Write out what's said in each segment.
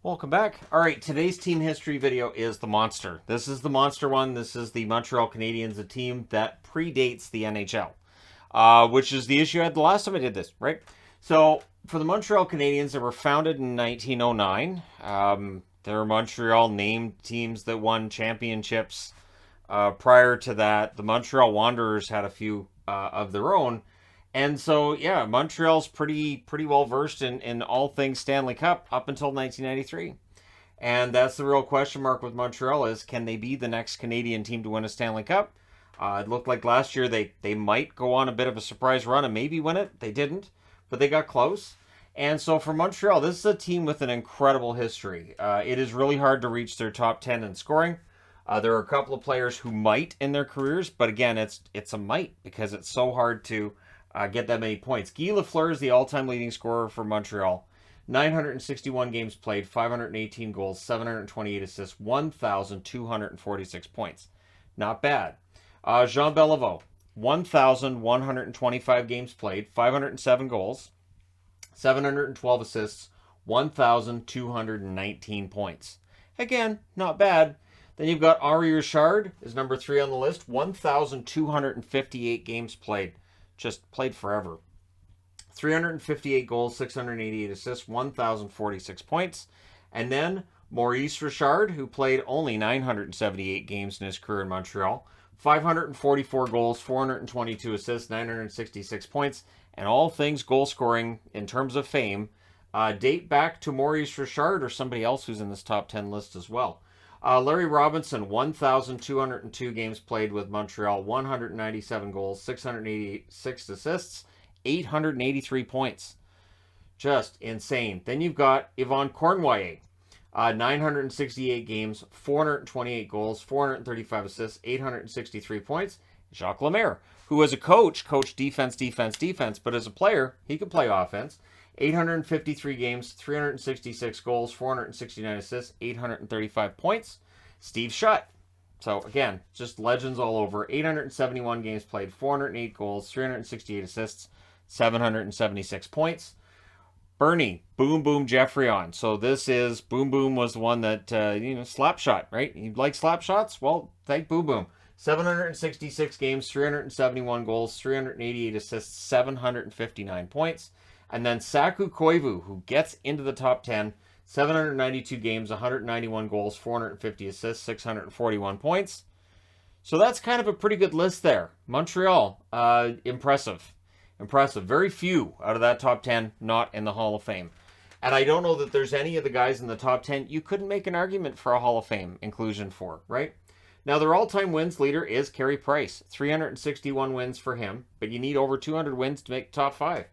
Welcome back. All right, today's team history video is the monster. This is the monster one. This is the Montreal Canadiens, a team that predates the NHL, which is the issue I had the last time I did this, right? So for the Montreal Canadiens, they were founded in 1909. They're Montreal named teams that won championships. Prior to that, the Montreal Wanderers had a few of their own. And so, yeah, Montreal's pretty well versed in all things Stanley Cup up until 1993. And that's the real question mark with Montreal is, can they be the next Canadian team to win a Stanley Cup? It looked like last year they might go on a bit of a surprise run and maybe win it. They didn't, but they got close. And so for Montreal, this is a team with an incredible history. It is really hard to reach their top 10 in scoring. There are a couple of players who might in their careers, but again, it's a might because it's so hard to get that many points. Guy Lafleur is the all-time leading scorer for Montreal. 961 games played, 518 goals, 728 assists, 1,246 points. Not bad. Jean Beliveau, 1,125 games played, 507 goals, 712 assists, 1,219 points. Again, not bad. Then you've got Henri Richard is number 3 on the list, 1,258 games played. Just played forever. 358 goals, 688 assists, 1,046 points. And then Maurice Richard, who played only 978 games in his career in Montreal, 544 goals, 422 assists, 966 points, and all things goal scoring in terms of fame date back to Maurice Richard or somebody else who's in this top 10 list as well. Larry Robinson, 1,202 games played with Montreal, 197 goals, 686 assists, 883 points. Just insane. Then you've got Yvan Cournoyer, 968 games, 428 goals, 435 assists, 863 points. Jacques Lemaire, who as a coach, coached defense, but as a player, he could play offense. 853 games, 366 goals, 469 assists, 835 points. Steve Shutt. So again, just legends all over. 871 games played, 408 goals, 368 assists, 776 points. Bernie, Boom Boom Geoffrion. So this is, Boom Boom was the one that, slap shot, right? You like slap shots? Well, thank Boom Boom. 766 games, 371 goals, 388 assists, 759 points. And then Saku Koivu, who gets into the top 10, 792 games, 191 goals, 450 assists, 641 points. So that's kind of a pretty good list there. Montreal, impressive. Impressive. Very few out of that top 10 not in the Hall of Fame. And I don't know that there's any of the guys in the top 10 you couldn't make an argument for a Hall of Fame inclusion for, right? Now, their all-time wins leader is Carey Price. 361 wins for him, but you need over 200 wins to make the top 5.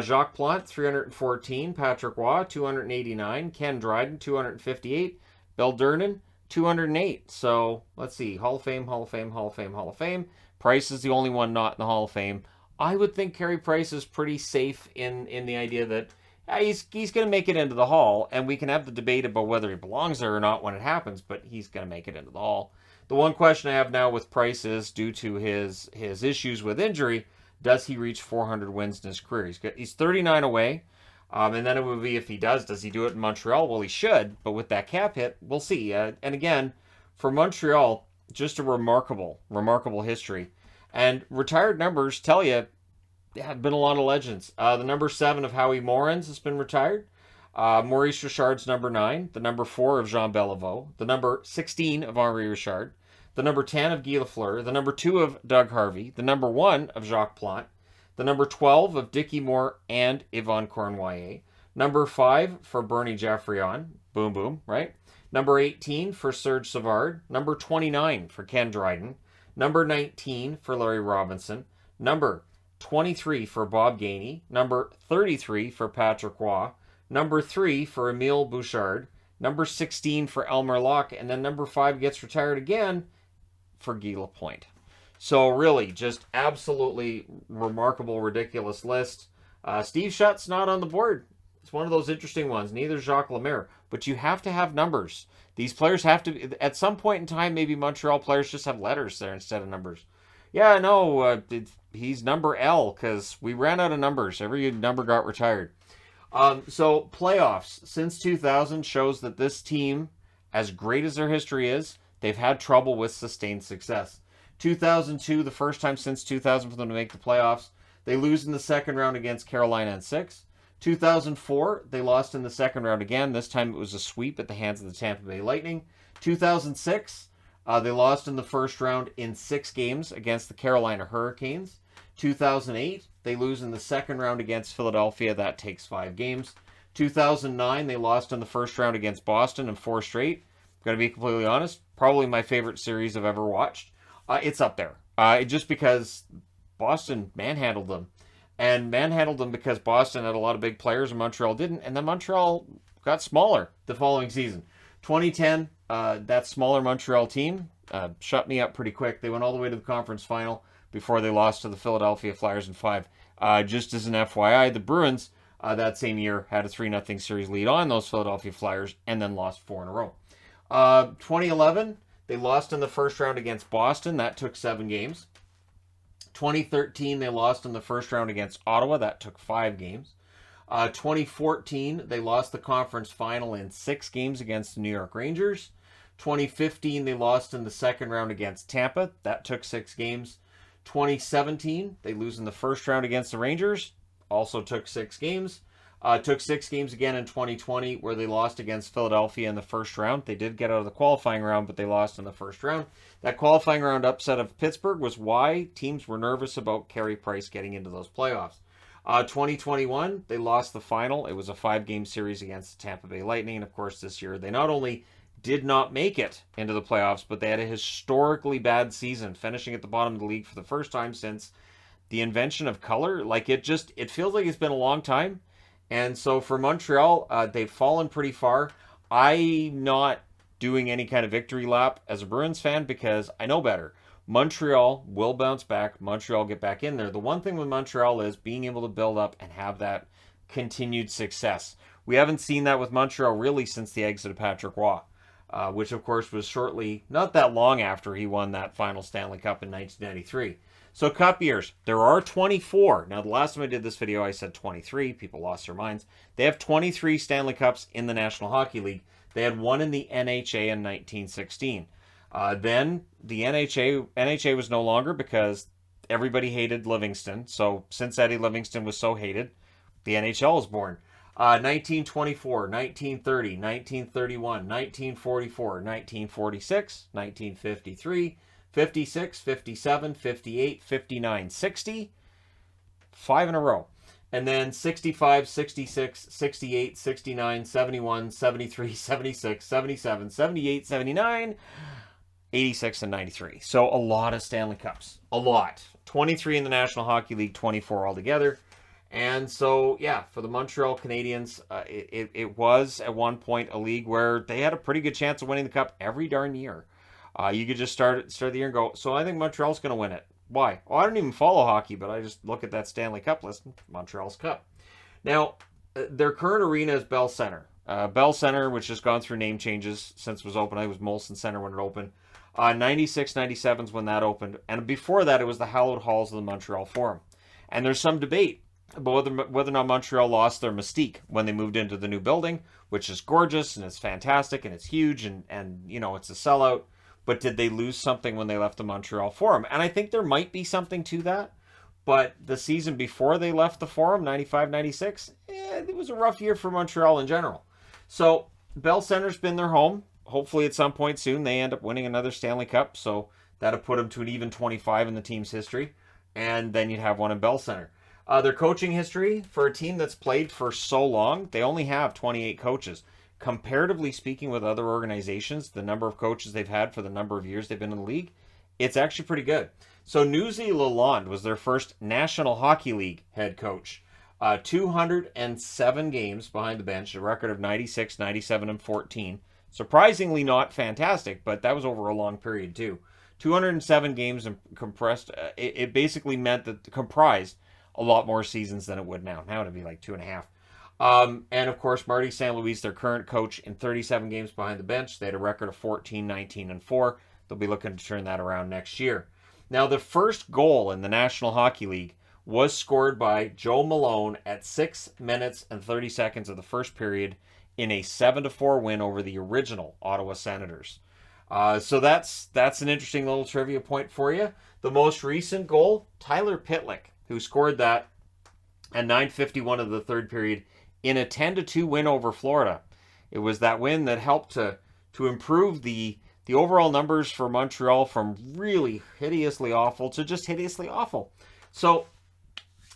Jacques Plante, 314. Patrick Roy, 289. Ken Dryden, 258. Bill Durnan, 208. So, let's see. Hall of Fame, Hall of Fame, Hall of Fame, Hall of Fame. Price is the only one not in the Hall of Fame. I would think Carey Price is pretty safe in the idea that he's going to make it into the Hall, and we can have the debate about whether he belongs there or not when it happens, but he's going to make it into the Hall. The one question I have now with Price is, due to his issues with injury, does he reach 400 wins in his career? He's 39 away. And then it would be, if he does he do it in Montreal? Well, he should, but with that cap hit, we'll see. And again, for Montreal, just a remarkable history. And retired numbers tell you there have been a lot of legends. The number 7 of Howie Morans has been retired. Maurice Richard's number 9. The number 4 of Jean Beliveau. The number 16 of Henri Richard. The number 10 of Guy Lafleur, the number 2 of Doug Harvey, the number 1 of Jacques Plante, the number 12 of Dickie Moore and Yvan Cournoyer, number 5 for Bernie Geoffrion, Boom Boom, right? Number 18 for Serge Savard, number 29 for Ken Dryden, number 19 for Larry Robinson, number 23 for Bob Gainey, number 33 for Patrick Roy, number 3 for Emile Bouchard, number 16 for Elmer Locke, and then number 5 gets retired again for Guy Lapointe. So really, just absolutely remarkable, ridiculous list. Steve Shutt's not on the board. It's one of those interesting ones. Neither Jacques Lemaire. But you have to have numbers. These players have to, at some point in time, maybe Montreal players just have letters there instead of numbers. Yeah, no, he's number L because we ran out of numbers. Every number got retired. So playoffs since 2000 shows that this team, as great as their history is, they've had trouble with sustained success. 2002, the first time since 2000 for them to make the playoffs. They lose in the second round against Carolina in 6. 2004, they lost in the second round again. This time it was a sweep at the hands of the Tampa Bay Lightning. 2006, they lost in the first round in 6 games against the Carolina Hurricanes. 2008, they lose in the second round against Philadelphia. That takes 5 games. 2009, they lost in the first round against Boston in 4 straight. I'm going to be completely honest, probably my favorite series I've ever watched. It's up there. Just because Boston manhandled them. And manhandled them because Boston had a lot of big players and Montreal didn't. And then Montreal got smaller the following season. 2010, that smaller Montreal team shut me up pretty quick. They went all the way to the conference final before they lost to the Philadelphia Flyers in 5. Just as an FYI, the Bruins that same year had a 3-0 series lead on those Philadelphia Flyers and then lost 4 in a row. 2011, they lost in the first round against Boston. That took 7 games. 2013, they lost in the first round against Ottawa. That took 5 games. 2014, they lost the conference final in 6 games against the New York Rangers. 2015, they lost in the second round against Tampa. That took 6 games. 2017, they lose in the first round against the Rangers. Also took 6 games. Took 6 games again in 2020 where they lost against Philadelphia in the first round. They did get out of the qualifying round, but they lost in the first round. That qualifying round upset of Pittsburgh was why teams were nervous about Carey Price getting into those playoffs. 2021, they lost the final. It was a 5-game series against the Tampa Bay Lightning. And of course, this year, they not only did not make it into the playoffs, but they had a historically bad season, finishing at the bottom of the league for the first time since the invention of color. Like, it feels like it's been a long time. And so for Montreal, they've fallen pretty far. I'm not doing any kind of victory lap as a Bruins fan because I know better. Montreal will bounce back. Montreal get back in there. The one thing with Montreal is being able to build up and have that continued success. We haven't seen that with Montreal really since the exit of Patrick Roy, which of course was shortly, not that long after he won that final Stanley Cup in 1993. So Cup years, there are 24. Now, the last time I did this video, I said 23. People lost their minds. They have 23 Stanley Cups in the National Hockey League. They had 1 in the NHA in 1916. Then the NHA was no longer because everybody hated Livingston. So since Eddie Livingston was so hated, the NHL was born. 1924, 1930, 1931, 1944, 1946, 1953, 56, 57, 58, 59, 60. 5 in a row. And then 65, 66, 68, 69, 71, 73, 76, 77, 78, 79, 86, and 93. So a lot of Stanley Cups. A lot. 23 in the National Hockey League, 24 altogether. And so, yeah, for the Montreal Canadiens, it was at one point a league where they had a pretty good chance of winning the Cup every darn year. You could just start the year and go, so I think Montreal's going to win it. Why? Well, I don't even follow hockey, but I just look at that Stanley Cup list, Montreal's Cup. Now, their current arena is Bell Center. Bell Center, which has gone through name changes since it was open. I think it was Molson Center when it opened. 96, 97 is when that opened. And before that, it was the hallowed halls of the Montreal Forum. And there's some debate about whether or not Montreal lost their mystique when they moved into the new building, which is gorgeous and it's fantastic and it's huge and you know, it's a sellout. But did they lose something when they left the Montreal Forum? And I think there might be something to that. But the season before they left the Forum, 95-96, it was a rough year for Montreal in general. So Bell Center's been their home. Hopefully at some point soon they end up winning another Stanley Cup. So that'll put them to an even 25 in the team's history. And then you'd have one in Bell Center. Their coaching history, for a team that's played for so long, they only have 28 coaches. Comparatively speaking with other organizations, the number of coaches they've had for the number of years they've been in the league, it's actually pretty good. So Newsy Lalonde was their first National Hockey League head coach. 207 games behind the bench, a record of 96, 97, and 14. Surprisingly not fantastic, but that was over a long period too. 207 games and compressed. It basically meant that comprised a lot more seasons than it would now. Now it'd be like 2.5. And of course, Marty St. Louis, their current coach, in 37 games behind the bench. They had a record of 14, 19, and 4. They'll be looking to turn that around next year. Now, the first goal in the National Hockey League was scored by Joe Malone at 6 minutes and 30 seconds of the first period in a 7-4 win over the original Ottawa Senators. So that's an interesting little trivia point for you. The most recent goal, Tyler Pitlick, who scored that at 9:51 of the third period in a 10-2 win over Florida. It was that win that helped to improve the overall numbers for Montreal from really hideously awful to just hideously awful. So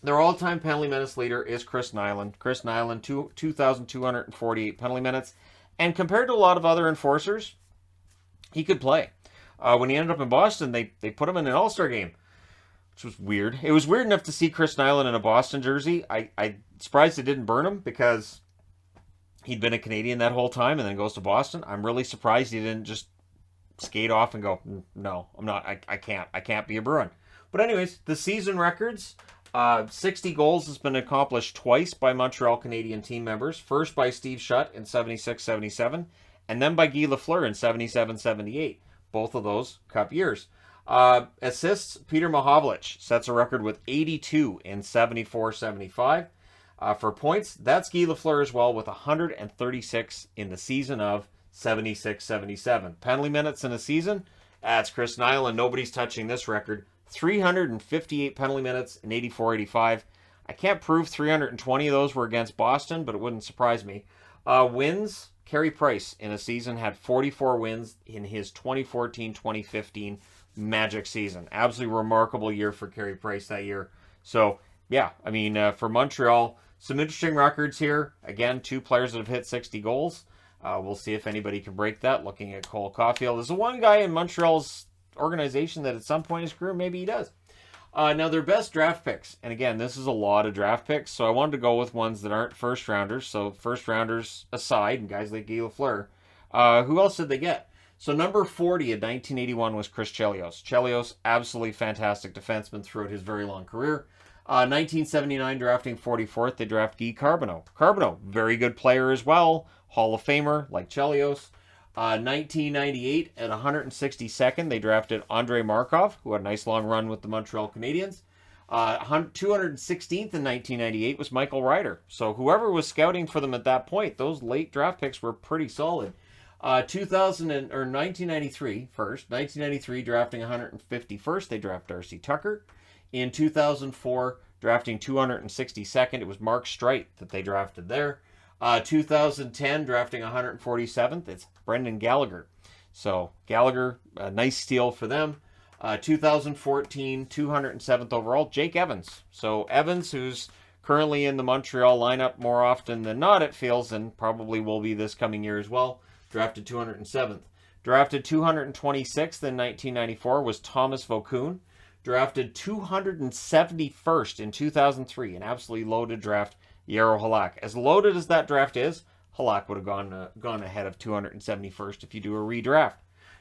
their all-time penalty minutes leader is Chris Nyland. Chris Nyland, 2,248 penalty minutes. And compared to a lot of other enforcers, he could play. When he ended up in Boston, they put him in an all-star game, which was weird. It was weird enough to see Chris Nyland in a Boston jersey. I'm surprised it didn't burn him because he'd been a Canadian that whole time and then goes to Boston. I'm really surprised he didn't just skate off and go, no, I'm not. I can't be a Bruin. But anyways, the season records, 60 goals has been accomplished twice by Montreal Canadian team members. First by Steve Shutt in 76-77, and then by Guy Lafleur in 77-78. Both of those Cup years. Assists, Peter Mahovlich sets a record with 82 in 74-75. For points, that's Guy Lafleur as well with 136 in the season of 76-77. Penalty minutes in a season, that's Chris Nyland. Nobody's touching this record. 358 penalty minutes in 84-85. I can't prove 320 of those were against Boston, but it wouldn't surprise me. Wins, Carey Price in a season had 44 wins in his 2014-2015 Magic season. Absolutely remarkable year for Carey Price that year. So, yeah, I mean, for Montreal, some interesting records here. Again, 2 players that have hit 60 goals. We'll see if anybody can break that. Looking at Cole Caulfield, there's the one guy in Montreal's organization that at some point in his career, maybe he does. Now, their best draft picks, and again, this is a lot of draft picks, so I wanted to go with ones that aren't first rounders. So first rounders aside, and guys like Guy Lafleur, who else did they get? So number 40 in 1981 was Chris Chelios. Chelios, absolutely fantastic defenseman throughout his very long career. 1979 drafting 44th, they draft Guy Carbonneau. Carbonneau, very good player as well. Hall of Famer like Chelios. 1998 at 162nd, they drafted Andrei Markov, who had a nice long run with the Montreal Canadiens. 216th in 1998 was Michael Ryder. So whoever was scouting for them at that point, those late draft picks were pretty solid. 1993 first. 1993 drafting 151st, they draft Darcy Tucker. In 2004, drafting 262nd, it was Mark Streit that they drafted there. 2010, drafting 147th, it's Brendan Gallagher. So Gallagher, a nice steal for them. 2014, 207th overall, Jake Evans. So Evans, who's currently in the Montreal lineup more often than not, it feels, and probably will be this coming year as well, drafted 207th. Drafted 226th in 1994 was Thomas Vokoun. Drafted 271st in 2003, an absolutely loaded draft, Jaro Halak. As loaded as that draft is, Halak would have gone ahead of 271st if you do a redraft.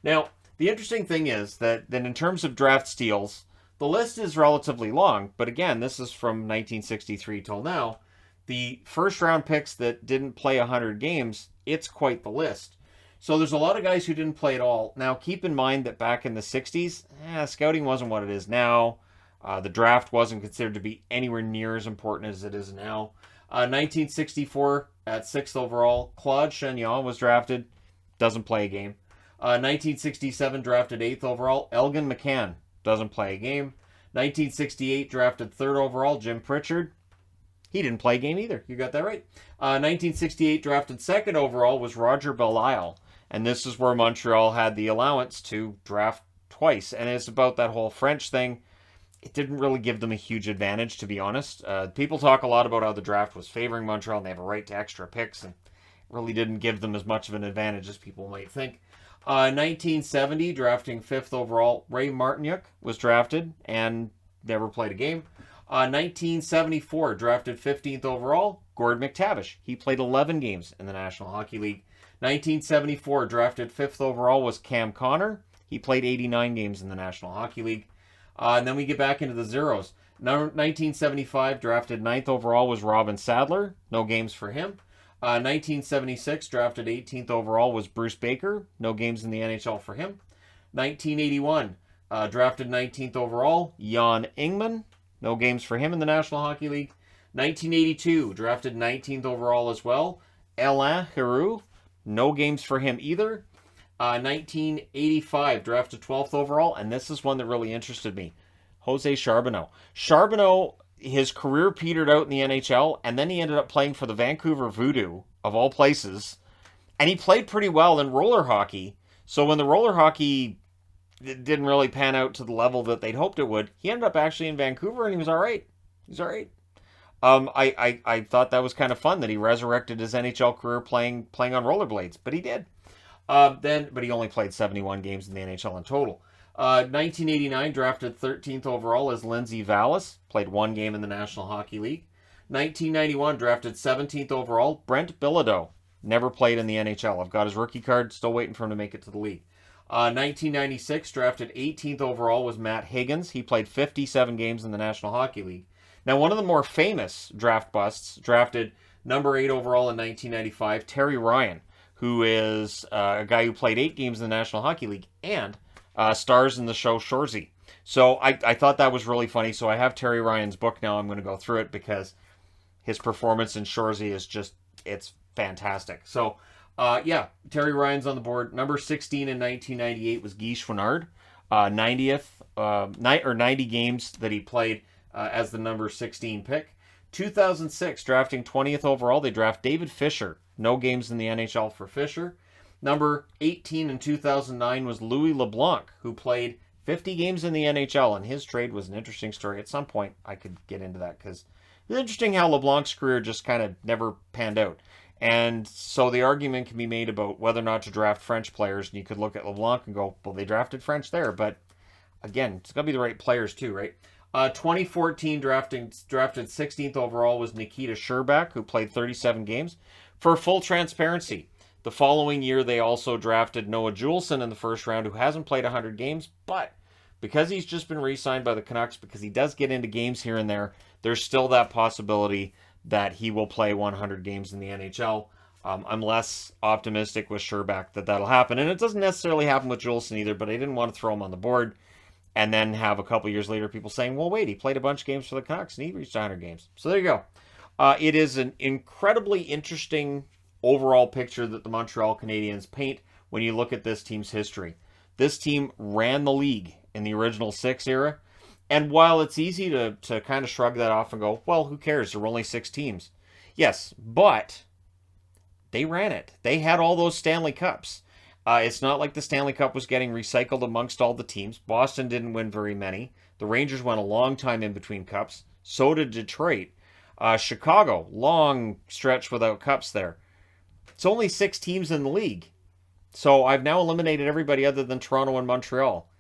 Now, the interesting thing is that in terms of draft steals, the list is relatively long, but again, this is from 1963 till now. The first round picks that didn't play 100 games, it's quite the list. So there's a lot of guys who didn't play at all. Now, keep in mind that back in the 60s, scouting wasn't what it is now. The draft wasn't considered to be anywhere near as important as it is now. 1964 at 6th overall, Claude Chagnon was drafted. Doesn't play a game. 1967 drafted 8th overall, Elgin McCann. Doesn't play a game. 1968 drafted 3rd overall, Jim Pritchard. He didn't play a game either. You got that right. 1968 drafted 2nd overall was Roger Belisle. And this is where Montreal had the allowance to draft twice. And it's about that whole French thing. It didn't really give them a huge advantage, to be honest. People talk a lot about how the draft was favoring Montreal and they have a right to extra picks, and it really didn't give them as much of an advantage as people might think. 1970, drafting 5th overall, Ray Martinyuk was drafted and never played a game. 1974, drafted 15th overall, Gord McTavish. He played 11 games in the National Hockey League. 1974, drafted 5th overall was Cam Connor. He played 89 games in the National Hockey League. And then we get back into the zeros. 1975, drafted 9th overall was Robin Sadler. No games for him. 1976, drafted 18th overall was Bruce Baker. No games in the NHL for him. 1981, drafted 19th overall, Jan Ingman. No games for him in the National Hockey League. 1982, drafted 19th overall as well. Alain Giroux, no games for him either. 1985, drafted 12th overall, and this is one that really interested me. Jose Charbonneau. Charbonneau, his career petered out in the NHL, and then he ended up playing for the Vancouver Voodoo, of all places. And he played pretty well in roller hockey. So when the roller hockey didn't really pan out to the level that they'd hoped it would, he ended up actually in Vancouver, and he was all right. He's all right. I thought that was kind of fun that he resurrected his NHL career playing on rollerblades, but he did. But he only played 71 games in the NHL in total. 1989, drafted 13th overall as Lindsay Vallis, played 1 game in the National Hockey League. 1991, drafted 17th overall, Brent Bilodeau, never played in the NHL. I've got his rookie card, still waiting for him to make it to the league. 1996, drafted 18th overall was Matt Higgins. He played 57 games in the National Hockey League. Now, one of the more famous draft busts, drafted number 8 overall in 1995, Terry Ryan, who is a guy who played 8 games in the National Hockey League and stars in the show Shoresy. So I thought that was really funny. So I have Terry Ryan's book now. I'm going to go through it because his performance in Shoresy is just, it's fantastic. So, yeah, Terry Ryan's on the board. Number 16 in 1998 was Guy Chouinard. 90 games that he played as the number 16 pick. 2006, drafting 20th overall, they draft David Fisher. No games in the NHL for Fisher. Number 18 in 2009 was Louis LeBlanc, who played 50 games in the NHL, and his trade was an interesting story. At some point, I could get into that because it's interesting how LeBlanc's career just kind of never panned out. And so the argument can be made about whether or not to draft French players, and you could look at LeBlanc and go, well, they drafted French there, but again, it's got to be the right players too, right? 2014 drafted 16th overall was Nikita Sherbak, who played 37 games. For full transparency, the following year they also drafted Noah Juleson in the first round, who hasn't played 100 games, but because he's just been re-signed by the Canucks, because he does get into games here and there, there's still that possibility that he will play 100 games in the NHL. I'm less optimistic with Sherbak that that'll happen, and it doesn't necessarily happen with Juleson either, but I didn't want to throw him on the board and then have a couple years later people saying, well, wait, he played a bunch of games for the Canucks and he reached 100 games. So there you go. It is an incredibly interesting overall picture that the Montreal Canadiens paint when you look at this team's history. This team ran the league in the original 6 era, and while it's easy to kind of shrug that off and go, well, who cares? There were only 6 teams. Yes, but they ran it. They had all those Stanley Cups. It's not like the Stanley Cup was getting recycled amongst all the teams. Boston didn't win very many. The Rangers went a long time in between cups. So did Detroit. Chicago, long stretch without cups there. It's only 6 teams in the league. So I've now eliminated everybody other than Toronto and Montreal.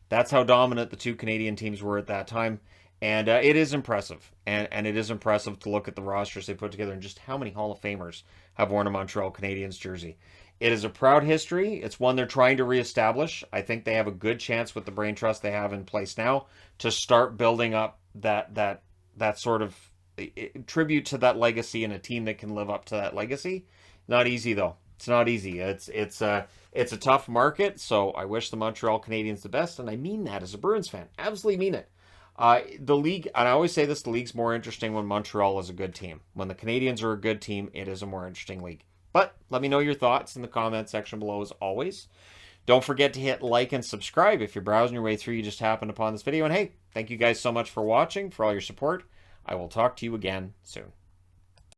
That's how dominant the 2 Canadian teams were at that time. And it is impressive. And it is impressive to look at the rosters they put together and just how many Hall of Famers have worn a Montreal Canadiens jersey. It is a proud history. It's one they're trying to reestablish. I think they have a good chance with the brain trust they have in place now to start building up that sort of tribute to that legacy and a team that can live up to that legacy. Not easy though. It's not easy. It's a tough market. So I wish the Montreal Canadiens the best, and I mean that as a Bruins fan. Absolutely mean it. The league, and I always say this, the league's more interesting when Montreal is a good team. When the Canadiens are a good team, it is a more interesting league. But let me know your thoughts in the comment section below as always. Don't forget to hit like and subscribe if you're browsing your way through, you just happened upon this video. And hey, thank you guys so much for watching, for all your support. I will talk to you again soon.